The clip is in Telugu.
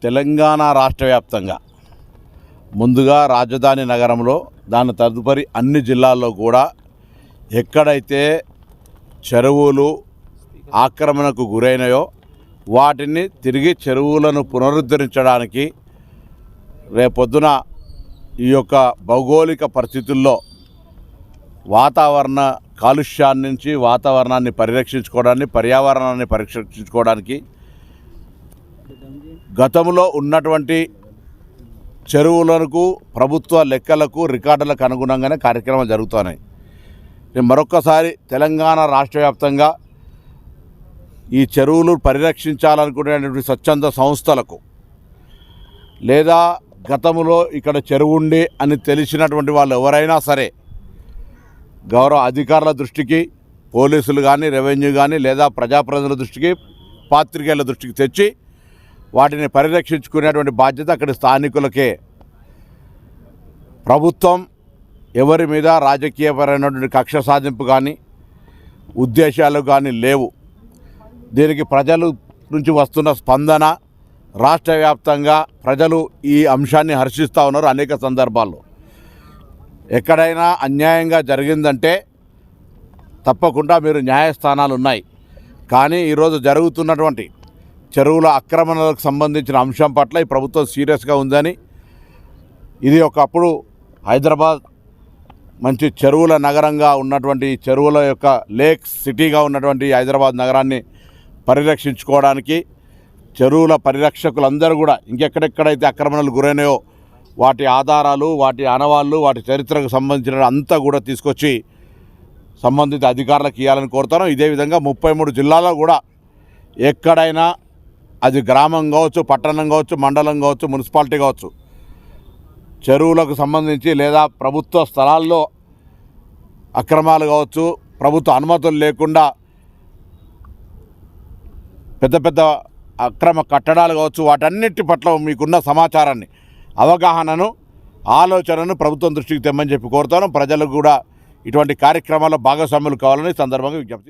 తెలంగాణ రాష్ట్ర వ్యాప్తంగా ముందుగా రాజధాని నగరంలో దాని తదుపరి అన్ని జిల్లాల్లో కూడా ఎక్కడైతే చెరువులు ఆక్రమణకు గురైనాయో వాటిని తిరిగి చెరువులను పునరుద్ధరించడానికి రేపొద్దున ఈ యొక్క భౌగోళిక పరిస్థితుల్లో వాతావరణ కాలుష్యాన్ని నుంచి వాతావరణాన్ని పరిరక్షించుకోవడానికి పర్యావరణాన్ని పరిరక్షించుకోవడానికి గతంలో ఉన్నటువంటి చెరువులకు ప్రభుత్వ లెక్కలకు రికార్డులకు అనుగుణంగానే కార్యక్రమాలు జరుగుతున్నాయి. మరొక్కసారి తెలంగాణ రాష్ట్ర వ్యాప్తంగా ఈ చెరువులు పరిరక్షించాలనుకునేటువంటి స్వచ్ఛంద సంస్థలకు లేదా గతంలో ఇక్కడ చెరువు ఉండి అని తెలిసినటువంటి వాళ్ళు ఎవరైనా సరే గౌరవ అధికారుల దృష్టికి పోలీసులు కానీ రెవెన్యూ కానీ లేదా ప్రజాప్రతినిధుల దృష్టికి పాత్రికేయుల దృష్టికి తెచ్చి వాటిని పరిరక్షించుకునేటువంటి బాధ్యత అక్కడి స్థానికులకే. ప్రభుత్వం ఎవరి మీద రాజకీయపరమైనటువంటి కక్ష సాధింపు కానీ ఉద్దేశాలు కానీ లేవు. దీనికి ప్రజల నుంచి వస్తున్న స్పందన రాష్ట్ర వ్యాప్తంగా ప్రజలు ఈ అంశాన్ని హర్షిస్తూ ఉన్నారు. అనేక సందర్భాల్లో ఎక్కడైనా అన్యాయంగా జరిగిందంటే తప్పకుండా మీరు న్యాయస్థానాలు ఉన్నాయి. కానీ ఈరోజు జరుగుతున్నటువంటి చెరువుల ఆక్రమణలకు సంబంధించిన అంశం పట్ల ఈ ప్రభుత్వం సీరియస్గా ఉందని, ఇది ఒకప్పుడు హైదరాబాద్ మంచి చెరువుల నగరంగా ఉన్నటువంటి చెరువుల యొక్క లేక్ సిటీగా ఉన్నటువంటి హైదరాబాద్ నగరాన్ని పరిరక్షించుకోవడానికి చెరువుల పరిరక్షకులందరూ కూడా ఇంకెక్కడెక్కడైతే ఆక్రమణలు గురైనాయో వాటి ఆధారాలు, వాటి ఆనవాళ్ళు, వాటి చరిత్రకు సంబంధించిన అంతా కూడా తీసుకొచ్చి సంబంధిత అధికారులకు ఇవ్వాలని కోరుతాను. ఇదే విధంగా 33 జిల్లాల్లో కూడా ఎక్కడైనా అది గ్రామం కావచ్చు, పట్టణం కావచ్చు, మండలం కావచ్చు, మున్సిపాలిటీ కావచ్చు, చెరువులకు సంబంధించి లేదా ప్రభుత్వ స్థలాల్లో అక్రమాలు కావచ్చు, ప్రభుత్వ అనుమతులు లేకుండా పెద్ద పెద్ద అక్రమ కట్టడాలు కావచ్చు, వాటన్నిటి పట్ల మీకున్న సమాచారాన్ని, అవగాహనను, ఆలోచనను ప్రభుత్వం దృష్టికి తెమ్మని చెప్పి కోరుతాను. ప్రజలకు కూడా ఇటువంటి కార్యక్రమాల్లో భాగస్వాములు కావాలని సందర్భంగా విజ్ఞప్తి చేస్తాను.